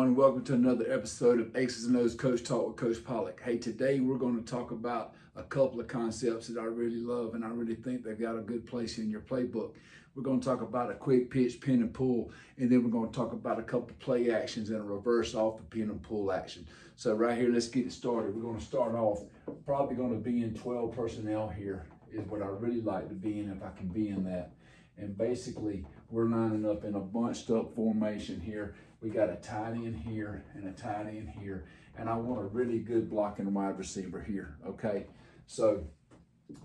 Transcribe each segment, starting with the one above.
everyone. Welcome to another episode of X's and O's Coach Talk with Coach Pollock. Hey, today we're going to talk about a couple of concepts that I really love and I really think they've got a good place in your playbook. We're going to talk about a quick pitch, pin and pull, and then we're going to talk about a couple of play actions and a reverse off the pin and pull action. So right here, let's get it started. We're going to start off, probably going to be in 12 personnel here is what I really like to be in if I can be in that. And basically, we're lining up in a bunched up formation here. We got a tight end here and a tight end here. And I want a really good blocking wide receiver here, okay? So,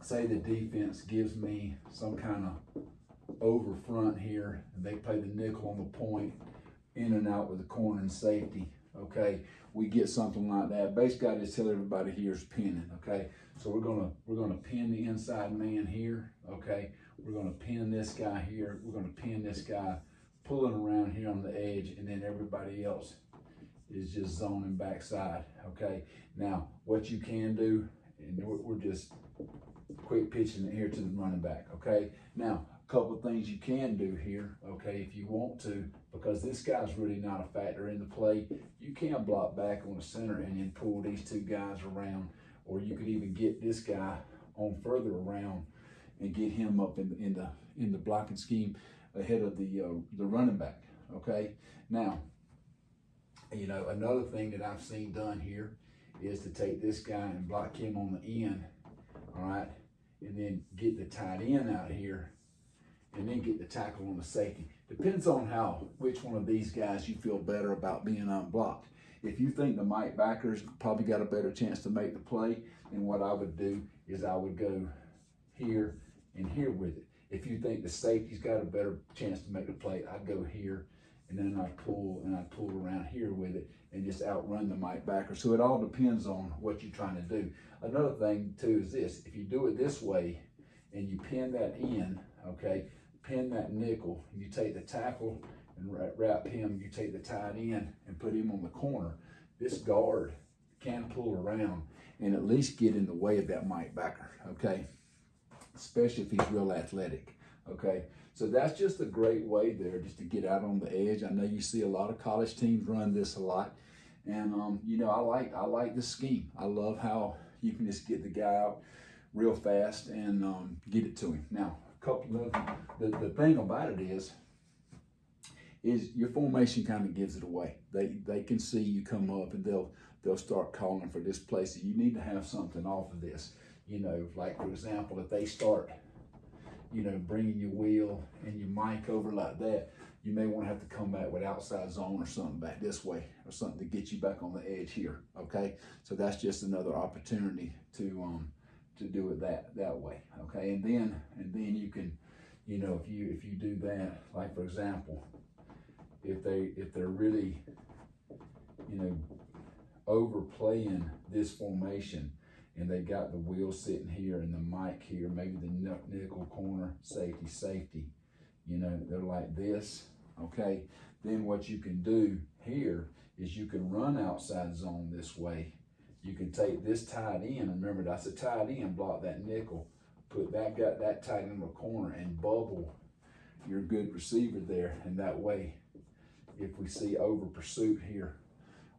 say the defense gives me some kind of over front here, and they play the nickel on the point, in and out with the corner and safety, okay? We get something like that. Basically, I just tell everybody here's pinning, okay? So we're gonna pin the inside man here, okay? We're gonna pin this guy here. We're gonna pin this guy, pulling around here on the edge, and then everybody else is just zoning backside, okay? Now, what you can do, and we're just quick pitching it here to the running back, okay? Now, a couple of things you can do here, okay, if you want to, because this guy's really not a factor in the play, you can block back on the center and then pull these two guys around, or you could even get this guy on further around and get him up in the blocking scheme ahead of the running back, okay? Now, you know, another thing that I've seen done here is to take this guy and block him on the end, all right? And then get the tight end out here and then get the tackle on the safety. Depends on which one of these guys you feel better about being unblocked. If you think the Mike backers probably got a better chance to make the play, then what I would do is I would go here and here with it. If you think the safety's got a better chance to make the play, I'd go here and then I'd pull around here with it and just outrun the Mike backer. So it all depends on what you're trying to do. Another thing too is this, if you do it this way and you pin that in, okay, pin that nickel, and you take the tackle and wrap him, you take the tight end and put him on the corner, this guard can pull around and at least get in the way of that Mike backer, okay? Especially if he's real athletic, okay? So that's just a great way there just to get out on the edge. I know you see a lot of college teams run this a lot. And, you know, I like the scheme. I love how you can just get the guy out real fast and get it to him. Now, a couple of the thing about it is your formation kind of gives it away. They can see you come up and they'll start calling for this play. So you need to have something off of this. You know, like for example, if they start, you know, bringing your wheel and your mic over like that, you may want to have to come back with outside zone or something back this way or something to get you back on the edge here, okay? So that's just another opportunity to do it that way, okay? And then you can, you know, if you do that, like for example, if they're really, you know, overplaying this formation, and they got the wheel sitting here and the mic here, maybe the nickel corner, safety, you know, they're like this, okay? Then what you can do here is you can run outside zone this way. You can take this tight end, remember that's a tight end, block that nickel, put that tight end in the corner and bubble your good receiver there, and that way, if we see over pursuit here,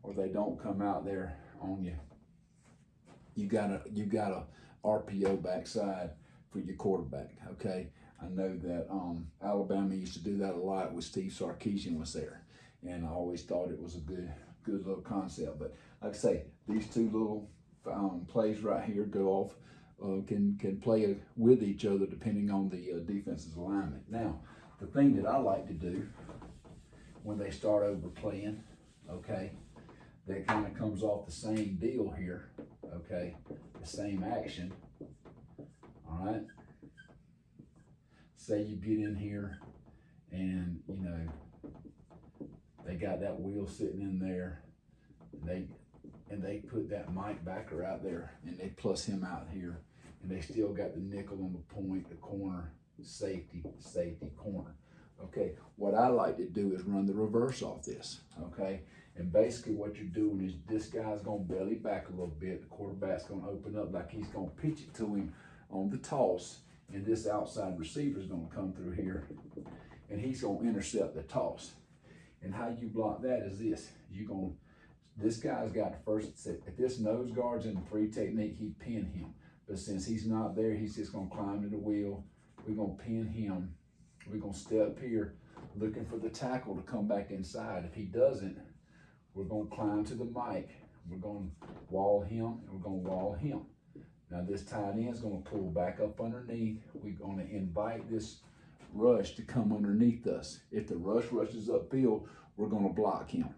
or they don't come out there on you, you got a RPO backside for your quarterback, okay? I know that Alabama used to do that a lot with Steve Sarkisian was there, and I always thought it was a good little concept. But like I say, these two little plays right here go off, can play with each other depending on the defense's alignment. Now, the thing that I like to do when they start overplaying, okay, that kind of comes off the same deal here, okay, the same action, all right? Say you get in here and, you know, they got that wheel sitting in there, and they put that Mike backer out there, and they plus him out here, and they still got the nickel on the point, the corner, safety, corner. Okay, what I like to do is run the reverse off this, okay? And basically what you're doing is this guy's gonna belly back a little bit, the quarterback's gonna open up like he's gonna pitch it to him on the toss, and this outside receiver's gonna come through here, and he's gonna intercept the toss. And how you block that is this. This guy's got the first, if this nose guard's in the 3 technique, he'd pin him. But since he's not there, he's just gonna climb to the wheel. We're gonna pin him. We're gonna step here, looking for the tackle to come back inside. If he doesn't, we're gonna climb to the mic. We're gonna wall him, and we're gonna wall him. Now this tight end is gonna pull back up underneath. We're gonna invite this rush to come underneath us. If the rush rushes upfield, we're gonna block him.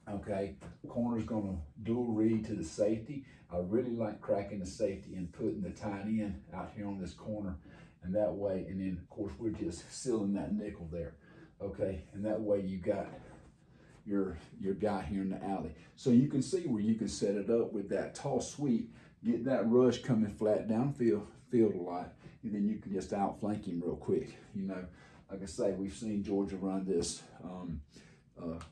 Okay, corner's gonna dual read to the safety. I really like cracking the safety and putting the tight end out here on this corner, and that way, and then of course we're just sealing that nickel there. Okay, and that way you got your guy here in the alley. So you can see where you can set it up with that toss sweep, get that rush coming flat downfield a lot, and then you can just outflank him real quick. You know, like I say, we've seen Georgia run this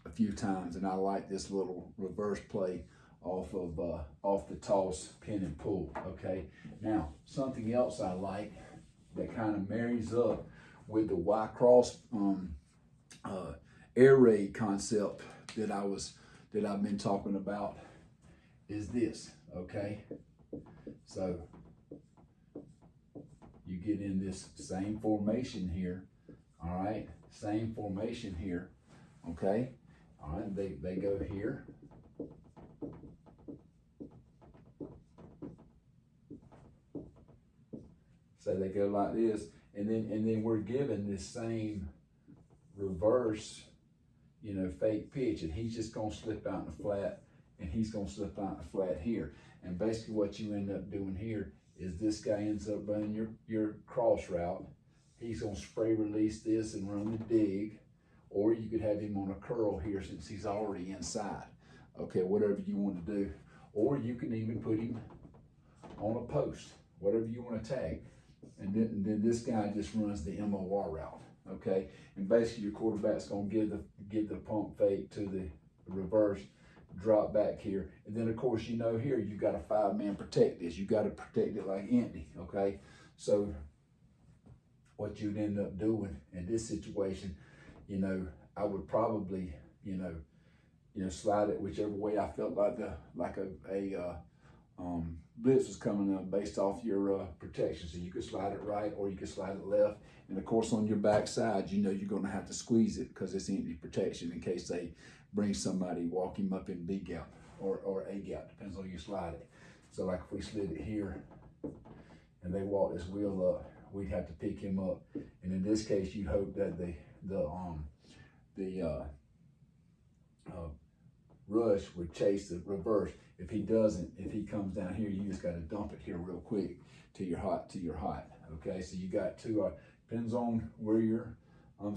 a few times, and I like this little reverse play off the toss, pin and pull. Okay, now something else I like that kind of marries up with the Y cross air raid concept that I've been talking about is this. Okay, so you get in this same formation here. All right, same formation here. Okay, all right, they go here. So they go like this, and then we're given this same reverse, you know, fake pitch, and he's just gonna slip out in the flat, and he's gonna slip out in the flat here. And basically what you end up doing here is this guy ends up running your cross route. He's gonna spray release this and run the dig, or you could have him on a curl here since he's already inside. Okay, whatever you want to do. Or you can even put him on a post, whatever you want to tag. And then this guy just runs the MOR route, okay? And basically your quarterback's gonna give the pump fake to the reverse, drop back here. And then of course, you know, here you got a 5-man protect this. You got to protect it like empty, okay? So what you'd end up doing in this situation, you know, I would probably, you know, slide it whichever way I felt like a blitz was coming up based off your protection. So you could slide it right or you could slide it left. And of course on your back side, you know, you're gonna have to squeeze it because it's empty protection in case they bring somebody, walk him up in B gap or A gap, depends on you slide it. So like if we slid it here and they walk this wheel up, we'd have to pick him up. And in this case, you hope that the rush would chase the reverse. If he doesn't, if he comes down here, you just got to dump it here real quick to your hot. Okay, so you got two. Depends on where you're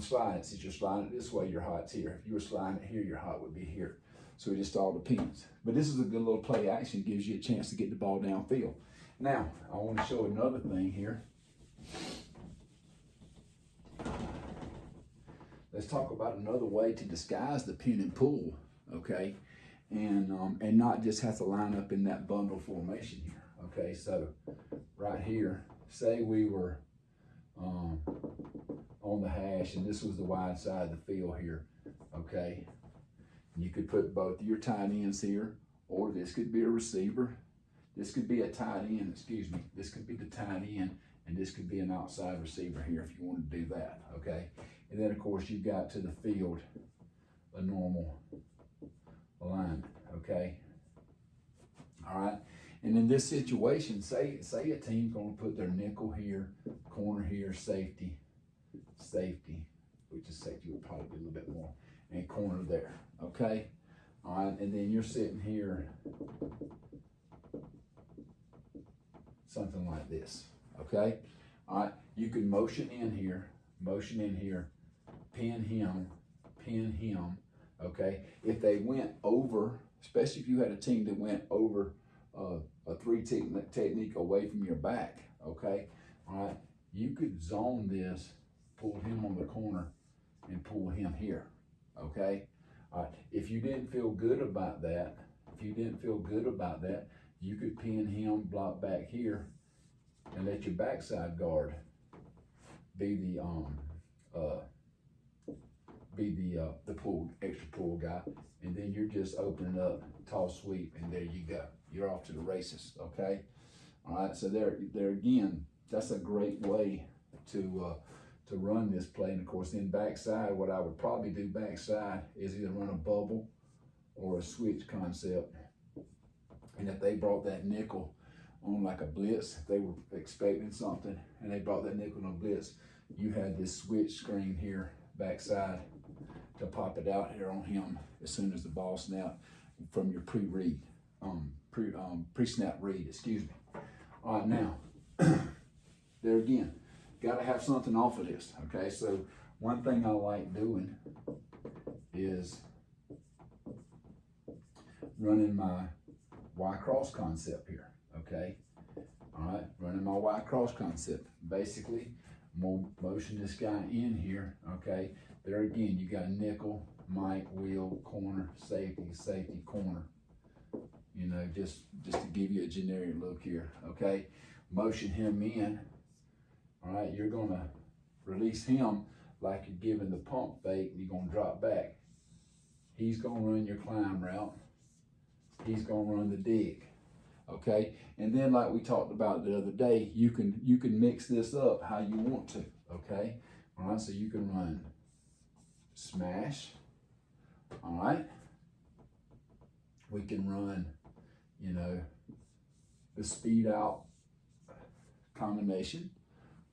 sliding. Since you're sliding it this way, your hot's here. If you were sliding it here, your hot would be here. So it just all depends. But this is a good little play action. Gives you a chance to get the ball downfield. Now I want to show another thing here. Let's talk about another way to disguise the pin and pull, okay? And not just have to line up in that bundle formation here, okay? So right here, say we were on the hash and this was the wide side of the field here, okay? You could put both of your tight ends here, or this could be a receiver. This could be a tight end, excuse me. This could be the tight end, and this could be an outside receiver here if you want to do that, okay? And then of course you've got to the field a normal alignment, okay? All right, and in this situation, say a team's gonna put their nickel here, corner here, safety, which is safety would probably be a little bit more, and corner there, okay? All right, and then you're sitting here, something like this, okay? All right, you can motion in here, pin him, okay? If they went over, especially if you had a team that went over a 3 technique away from your back, okay? All right, you could zone this, pull him on the corner, and pull him here, okay? All right, if you didn't feel good about that, you could pin him, block back here, and let your backside guard be be the extra pull guy, and then you're just opening up, toss sweep, and there you go. You're off to the races, okay? All right, so there again, that's a great way to run this play. And of course, then backside, what I would probably do backside is either run a bubble or a switch concept. And if they brought that nickel on like a blitz, if they were expecting something and they brought that nickel on a blitz, you had this switch screen here backside to pop it out here on him as soon as the ball snapped from your pre-read, pre-snap read, excuse me. All right, now, there again, got to have something off of this, okay? So one thing I like doing is running my Y cross concept here, okay? All right, running my Y cross concept. Basically, motion this guy in here, okay? There again, you got nickel, Mike, wheel, corner, safety, safety, corner. You know, just to give you a generic look here, okay? Motion him in. All right, you're gonna release him like you're giving the pump fake, and you're gonna drop back. He's gonna run your climb route. He's gonna run the dig, okay? And then like we talked about the other day, you can mix this up how you want to, okay? All right, so you can run smash, all right? We can run, you know, the speed out combination,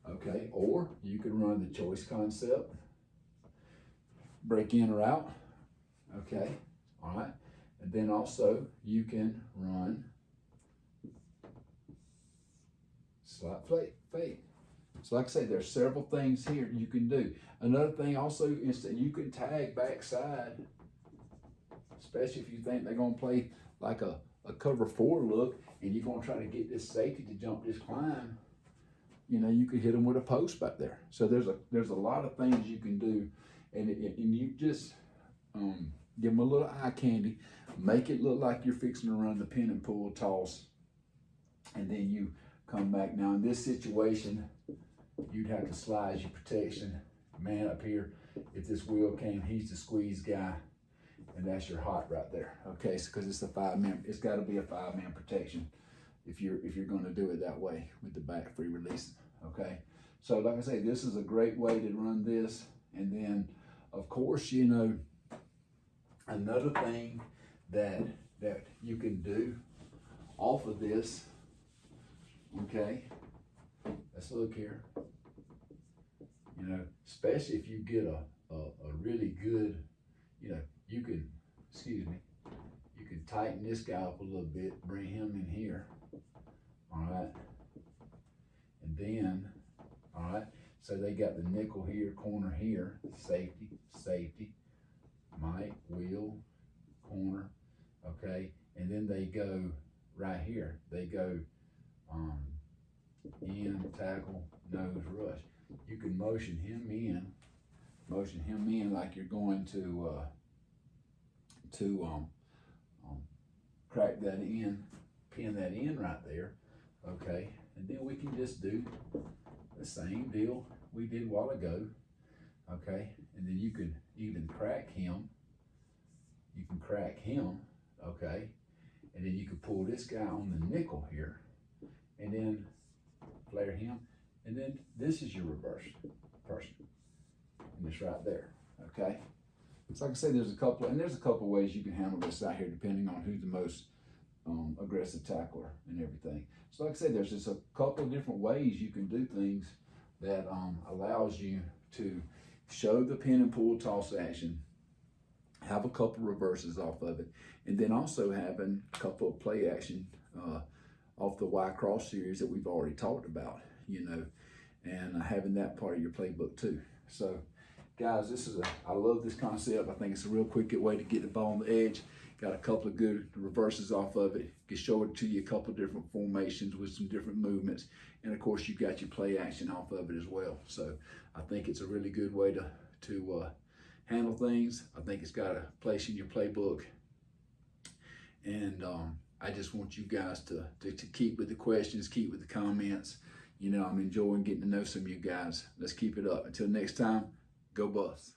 okay? Or you can run the choice concept, break in or out, okay? All right, and then also you can run slot fade. So like I say, there's several things here you can do. Another thing also is that you can tag backside, especially if you think they're gonna play like a cover 4 look and you're gonna try to get this safety to jump this climb. You know, you could hit them with a post back there. So there's a lot of things you can do, and you just give them a little eye candy, make it look like you're fixing to run the pin and pull toss, and then you come back. Now in this situation, you'd have to slide your protection man up here. If this wheel came, he's the squeeze guy, and that's your hot right there. Okay, so because it's a 5-man, it's got to be a 5-man protection if you're going to do it that way with the back free releasing. Okay, so like I say, this is a great way to run this. And then of course, you know, another thing that you can do off of this, okay, let's look here. You know, especially if you get a really good, you know, you can, excuse me, you can tighten this guy up a little bit, bring him in here, all right, and then, all right, so they got the nickel here, corner here, safety, safety, Mike, wheel, corner, okay, and then they go right here, they go in, tackle, nose, rush. You can motion him in like you're going to crack that in, pin that in right there, okay? And then we can just do the same deal we did a while ago, okay? And then you can even crack him, okay? And then you can pull this guy on the nickel here, and then flare him, and then this is your reverse person, and it's right there, okay? So like I said, there's a couple ways you can handle this out here depending on who's the most aggressive tackler and everything. So like I said, there's just a couple of different ways you can do things that allows you to show the pin and pull toss action, have a couple reverses off of it, and then also having a couple of play action off the Y cross series that we've already talked about, you know, and having that part of your playbook too. So guys, I love this concept. I think it's a real quick way to get the ball on the edge. Got a couple of good reverses off of it. Can show it to you a couple of different formations with some different movements. And of course, you've got your play action off of it as well. So I think it's a really good way to handle things. I think it's got a place in your playbook. And I just want you guys to keep with the questions, keep with the comments. You know, I'm enjoying getting to know some of you guys. Let's keep it up. Until next time, go Buffs.